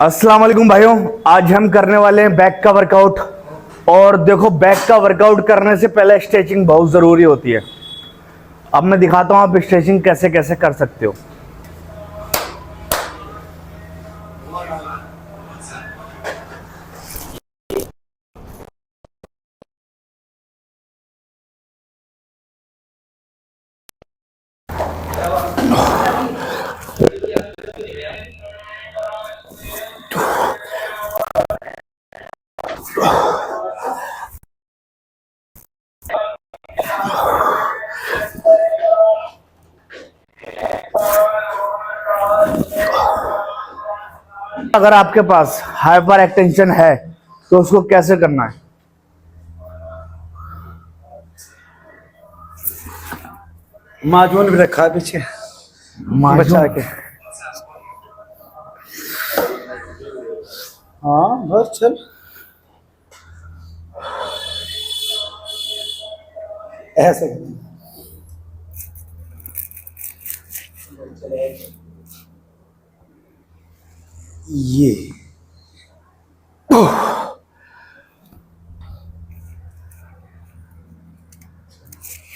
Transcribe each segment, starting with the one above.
अस्सलाम वालेकुम भाइयों, आज हम करने वाले हैं बैक का वर्कआउट। और देखो, बैक का वर्कआउट करने से पहले स्ट्रेचिंग बहुत ज़रूरी होती है। अब मैं दिखाता हूँ आप स्ट्रेचिंग कैसे कैसे कर सकते हो। अगर आपके पास हाइपर एक्सटेंशन है तो उसको कैसे करना है। माजून भी रखा है पीछे बचा के। हाँ बस चल ऐसे। ये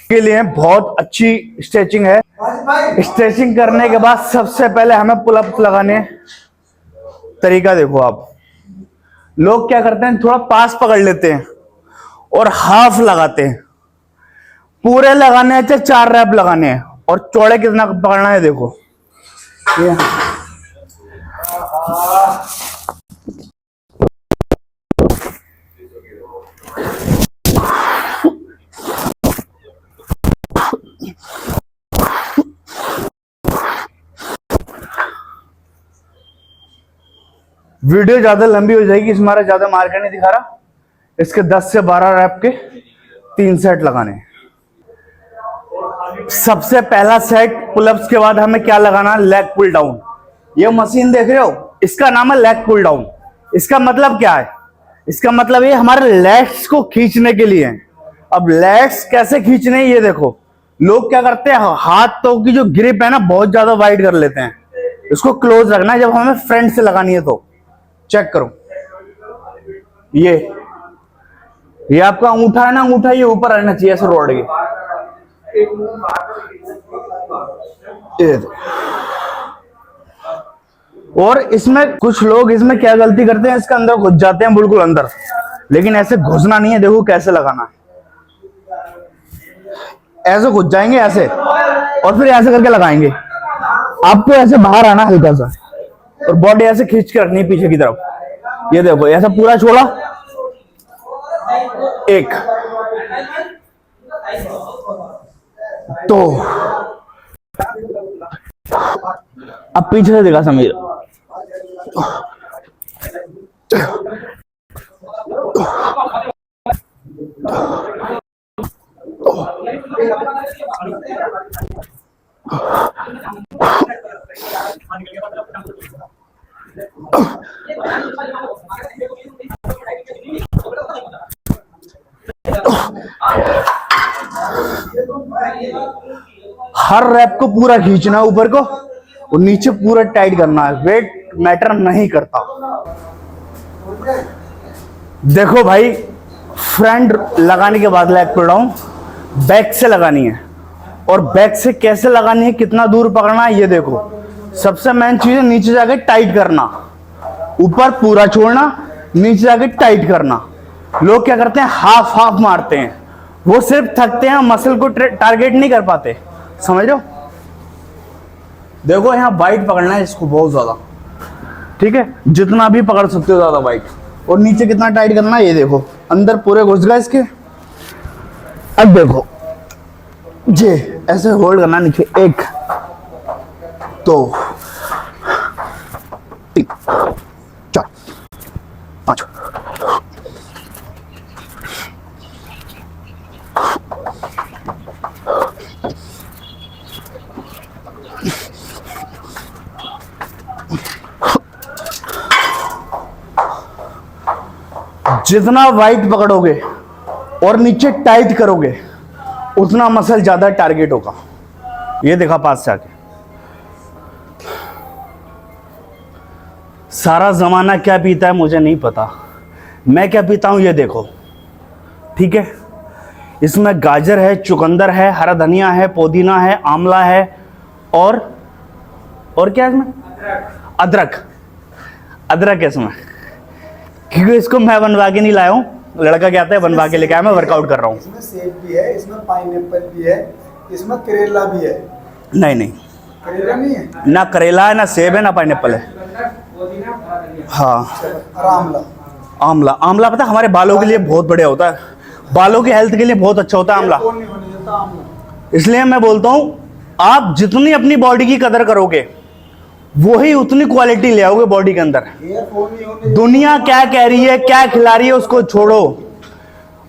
के लिए बहुत अच्छी स्ट्रेचिंग है। स्ट्रेचिंग करने के बाद सबसे पहले हमें पुलअप लगाने हैं। तरीका देखो आप, लोग क्या करते हैं, थोड़ा पास पकड़ लेते हैं और हाफ लगाते हैं। पूरे लगाने हैं, चाहे 4 रैप लगाने हैं। और चौड़े कितना पकड़ना है देखो ये। वीडियो ज्यादा लंबी हो जाएगी, इसमें हमारा ज्यादा मार्केट नहीं दिखा रहा। इसके 10 से 12 रैप के 3 सेट लगाने हैं। सबसे पहला सेट पुलअप्स के बाद हमें क्या लगाना, लेग पुल डाउन। ये मशीन देख रहे हो, इसका नाम है लेग पुल डाउन। इसका मतलब क्या है, इसका मतलब ये हमारे लेग्स को खींचने के लिए है। अब लेग्स कैसे खींचने ये देखो। लोग क्या करते हैं, हाथों की जो ग्रिप है ना बहुत ज्यादा वाइड कर लेते हैं। इसको क्लोज रखना है जब हमें फ्रंट से लगानी है तो। चेक करो, ये आपका अंगूठा है ना, अंगूठा ये ऊपर रहना चाहिए ऐसे रोड के। और इसमें कुछ लोग इसमें क्या गलती करते हैं, इसके अंदर घुस जाते हैं बिल्कुल अंदर। लेकिन ऐसे घुसना नहीं है, देखो कैसे लगाना है। ऐसे घुस जाएंगे ऐसे, और फिर ऐसे करके लगाएंगे। आपको ऐसे बाहर आना हल्का सा, और बॉडी ऐसे खींच के रखनी है पीछे की तरफ। ये देखो, ऐसा पूरा छोड़ा, एक तो। अब पीछे से दिखा समीर। हर रैप को पूरा खींचना है ऊपर को, और नीचे पूरा टाइट करना है। वेट मैटर नहीं करता। देखो भाई, फ्रंट लगाने के बाद लेग पुल डाउन बैक से लगानी है। और बैक से कैसे लगानी है, कितना दूर पकड़ना है ये देखो। सबसे मेन चीज है नीचे जाके टाइट करना, ऊपर पूरा छोड़ना, नीचे जाके टाइट करना। लोग क्या करते हैं, हाफ हाफ मारते हैं। वो सिर्फ थकते हैं, मसल को टारगेट नहीं कर पाते। समझ रहे हो। देखो यहाँ वाइट पकड़ना है इसको बहुत ज्यादा, ठीक है, जितना भी पकड़ सकते हो ज्यादा वाइट। और नीचे कितना टाइट करना है ये देखो, अंदर पूरे घुस गए इसके। अब देखो, जे ऐसे होल्ड करना नीचे, 1 2 3 4 5। जितना वाइट पकड़ोगे और नीचे टाइट करोगे उतना मसल ज्यादा टारगेट होगा। ये देखा पास से आके। सारा ज़माना क्या पीता है मुझे नहीं पता, मैं क्या पीता हूँ ये देखो। ठीक है, इसमें गाजर है, चुकंदर है, हरा धनिया है, पुदीना है, आंवला है और क्या है इसमें? अदरक। अदरक है इसमें, क्योंकि इसको मैं बनवा के नहीं लाया हूँ, लड़का क्या आता है बनवा के लेके आया, मैं वर्कआउट कर रहा हूँ। इसमें सेब भी है, इसमें पाइनएप्पल भी है, इसमें करेला भी है। नहीं, करेला नहीं है, ना करेला है, ना सेब है, ना पाइनएप्पल है। हाँ, और आंवला। आंवला। आंवला पता है हमारे बालों के लिए बहुत बढ़िया होता है, बालों की हेल्थ के लिए बहुत अच्छा होता है आंवला। कौन नहीं होने देता आंवला। इसलिए मैं बोलता हूँ, आप जितनी अपनी बॉडी की कदर करोगे वही उतनी क्वालिटी ले आओगे बॉडी के अंदर। एयरफोन नहीं होने देता। दुनिया क्या कह रही है, क्या खिला रही है, उसको छोड़ो।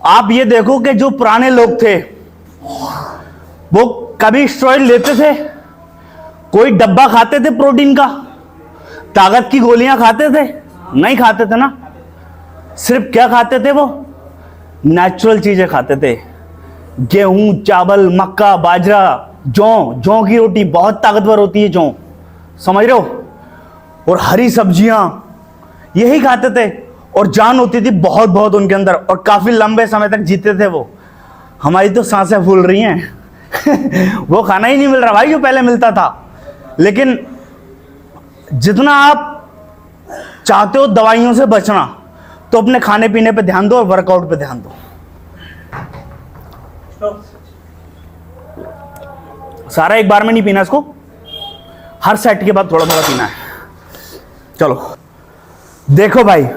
आप ये देखो कि जो पुराने लोग थे वो कभी स्टेरॉइड लेते थे? कोई डब्बा खाते थे प्रोटीन का? ताकत की गोलियां खाते थे? नहीं खाते थे ना। सिर्फ क्या खाते थे वो? नेचुरल चीजें खाते थे। गेहूं, चावल, मक्का, बाजरा, जौ की रोटी बहुत ताकतवर होती है, जौ, समझ रहे हो? और हरी सब्जियां, यही खाते थे और जान होती थी बहुत बहुत उनके अंदर, और काफी लंबे समय तक जीते थे वो। हमारी तो सांसें फूल रही हैं वो खाना ही नहीं मिल रहा भाई जो पहले मिलता था। लेकिन जितना आप चाहते हो दवाइयों से बचना, तो अपने खाने पीने पे ध्यान दो और वर्कआउट पे ध्यान दो। सारा एक बार में नहीं पीना इसको, हर सेट के बाद थोड़ा थोड़ा पीना है। चलो देखो भाई,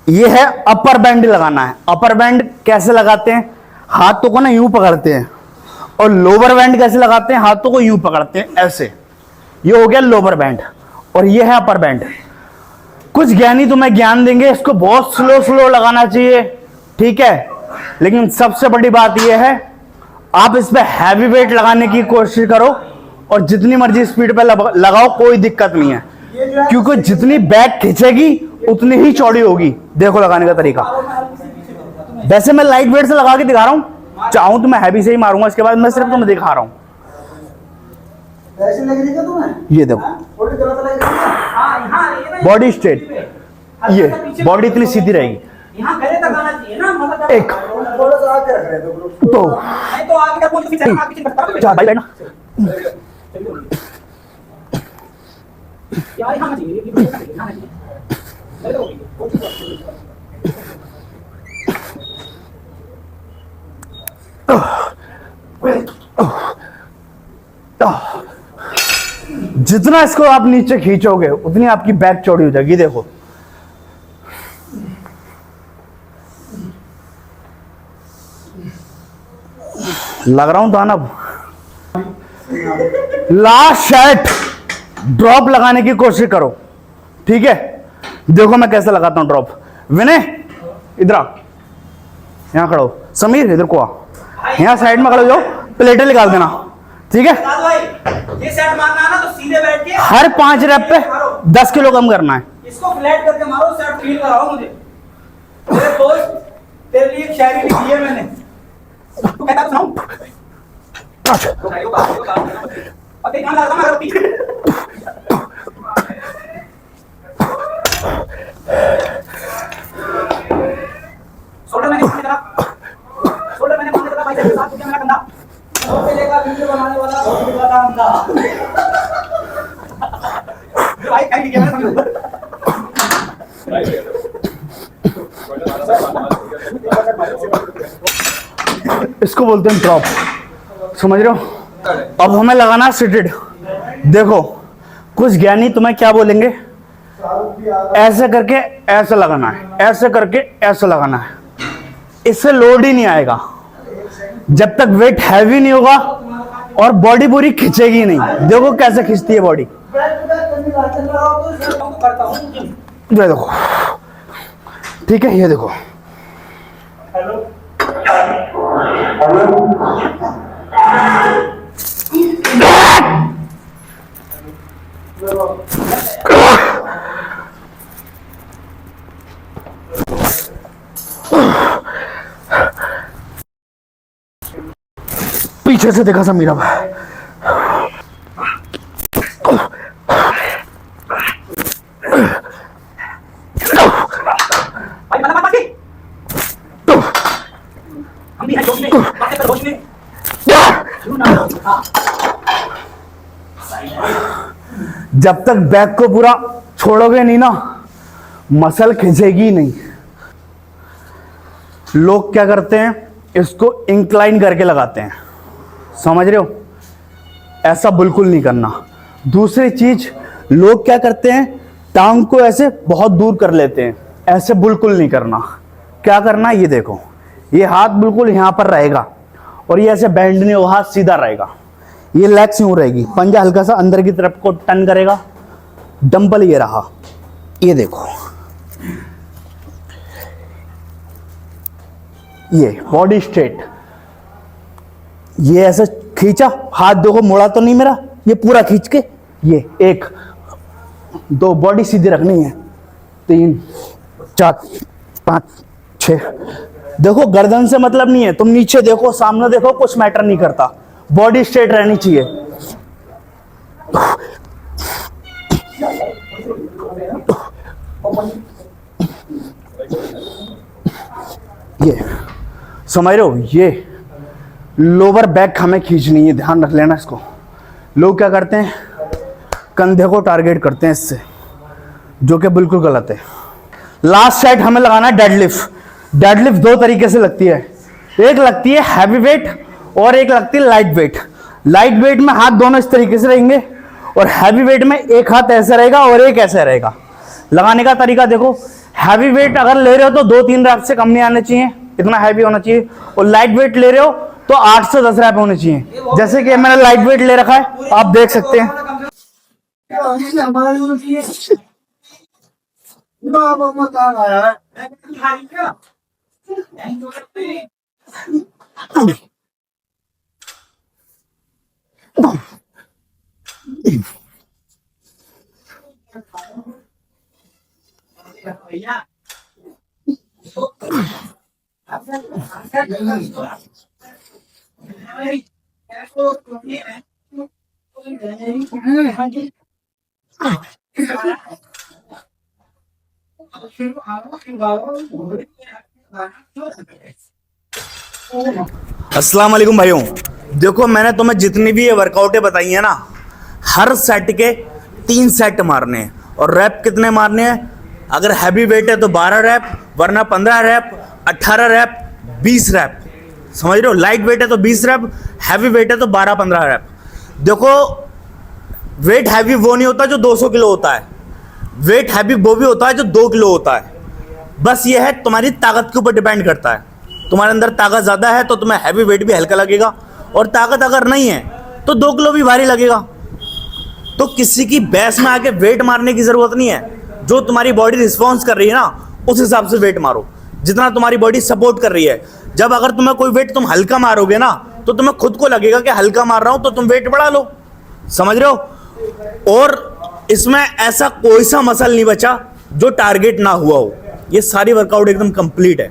ये है अपर बैंड लगाना है। अपर बैंड कैसे लगाते हैं? हाथों को ना यूं पकड़ते हैं, और लोअर बैंड कैसे लगाते हैं? हाथों को यूं पकड़ते हैं ऐसे। ये हो गया लोअर बैंड, और ये है अपर बैंड। कुछ ज्ञानी तुम्हें ज्ञान देंगे, इसको बहुत स्लो लगाना चाहिए, ठीक है। लेकिन सबसे बड़ी बात यह है, आप इस पे हैवी वेट लगाने की कोशिश करो और जितनी मर्जी स्पीड पे लगाओ, कोई दिक्कत नहीं है, क्योंकि जितनी बैक खींचेगी उतनी ही चौड़ी होगी। देखो लगाने का तरीका। वैसे मैं लाइट वेट से लगा के दिखा रहा हूं, चाहूं तो मैं हैवी से ही मारूंगा, इसके बाद मैं सिर्फ तुम्हें दिखा रहा हूं। ऐसे लग रही है तुम्हें? ये देखो, थोड़ी गलत लग रही है। बॉडी स्ट्रेट, ये बॉडी इतनी सीधी रहेगी। यहाँ गले तक आना चाहिए ना, मतलब एक, थोड़ा सा आगे रख रहे थे दो, नहीं तो आगे का कुछ पीछे आगे पीछे चार, भाई बैठना। यार यहाँ चाहिए, ये यहाँ चाहिए। जितना इसको आप नीचे खींचोगे उतनी आपकी बैक चौड़ी हो जाएगी। देखो लग रहा हूं दानव। लास्ट सेट ड्रॉप लगाने की कोशिश करो, ठीक है। देखो मैं कैसे लगाता हूं ड्रॉप। विनय इधर आ, यहां खड़ो। समीर इधर को आ, यहां साइड में खड़े हो जाओ, प्लेटें निकाल देना, ठीक है। भाई ये सेट मारना है ना तो सीधे बैठ के हर 5 रैप पे 10 किलो कम करना है। इसको फ्लैट करके मारो, सेट फील कराओ मुझे। मेरे दोस्त तेरे लिए एक शायरी लिखी है मैंने, तू कहता सुनाऊं? अबे कहां लगा मारो पीछे। शोल्डर मैंने मारने भाई तेरे साथ तुझे मेरा कंधा पहले का वीडियो बनाने वाला बहुत बड़ा अंधा भाई कहीं क्या मैं इसको बोलते हैं ड्रॉप, समझ रहे हो। अब हमें लगाना सिटेड। देखो कुछ ज्ञानी तुम्हें क्या बोलेंगे, ऐसे करके ऐसे लगाना है, ऐसे करके ऐसे लगाना है, इससे लोड ही नहीं आएगा जब तक वेट हैवी नहीं होगा और बॉडी पूरी खिंचेगी नहीं। देखो कैसे खिंचती है बॉडी, ये देखो, ठीक है। ये देखो पीछे से देखा समीरा भाई, होश में जब तक बैक को पूरा छोड़ोगे नहीं ना, मसल खिंचेगी नहीं। लोग क्या करते हैं, इसको इंक्लाइन करके लगाते हैं, समझ रहे हो? ऐसा बिल्कुल नहीं करना। दूसरी चीज, लोग क्या करते हैं, टांग को ऐसे बहुत दूर कर लेते हैं, ऐसे बिल्कुल नहीं करना। क्या करना, ये देखो, ये हाथ बिल्कुल यहां पर रहेगा और ये ऐसे बैंड नहीं होगा, हाथ सीधा रहेगा, ये लेग्स यूं रहेगी, पंजा हल्का सा अंदर की तरफ को टर्न करेगा, डंबल ये रहा, ये देखो, ये बॉडी स्ट्रेट, ये ऐसे खींचा, हाथ देखो मुड़ा तो नहीं मेरा, ये पूरा खींच के, ये 1 2 बॉडी सीधी रखनी है, 3 4 5 6। देखो गर्दन से मतलब नहीं है, तुम नीचे देखो, सामने देखो, कुछ मैटर नहीं करता, बॉडी स्ट्रेट रहनी चाहिए। ये समझ रहे हो, ये लोअर बैक हमें खींचनी है, ध्यान रख लेना इसको। लोग क्या करते हैं, कंधे को टारगेट करते हैं इससे, जो कि बिल्कुल गलत है। लास्ट सेट हमें लगाना है डेडलिफ्ट। डेडलिफ्ट 2 तरीके से लगती है, एक लगती है हैवी वेट और एक लगती है लाइट वेट। लाइट वेट में हाथ दोनों इस तरीके से रहेंगे और हैवी वेट में एक हाथ ऐसा रहेगा और एक ऐसा रहेगा। लगाने का तरीका देखो, हैवी वेट अगर ले रहे हो तो 2-3 रैप से कम नहीं आने चाहिए, इतना हैवी होना चाहिए, और लाइट वेट ले रहे हो तो 8 से 10 रैप होने चाहिए। जैसे कि मैंने लाइट वेट ले रखा है, आप देख सकते हैं। अस्सलाम वालेकुम भाइयों, देखो मैंने तुम्हें जितनी भी ये वर्कआउटें बताई है ना, हर सेट के 3 सेट मारने हैं और रैप कितने मारने हैं। अगर हैवी वेट है तो 12 रैप, वरना 15 रैप, 18 रैप, 20 रैप, समझ रहे हो। लाइट वेट है तो 20 रैप, हैवी वेट है तो 12-15 रैप। देखो वेट हैवी वो नहीं होता जो 200 किलो होता है, वेट हैवी वो भी होता है जो 2 किलो होता है। बस ये है तुम्हारी ताकत के ऊपर डिपेंड करता है। तुम्हारे अंदर ताकत ज़्यादा है तो तुम्हें हैवी वेट भी हल्का लगेगा, और ताकत अगर नहीं है तो 2 किलो भी भारी लगेगा। तो किसी की बहस में आके वेट मारने की ज़रूरत नहीं है। जो तुम्हारी बॉडी रिस्पॉन्स कर रही है ना, उस हिसाब से वेट मारो, जितना तुम्हारी बॉडी सपोर्ट कर रही है। जब अगर तुम्हें कोई वेट तुम हल्का मारोगे ना, तो तुम्हें खुद को लगेगा कि हल्का मार रहा हूँ, तो तुम वेट बढ़ा लो, समझ रहे हो। और इसमें ऐसा कोई सा मसल नहीं बचा जो टारगेट ना हुआ हो। ये सारी वर्कआउट एकदम कंप्लीट है।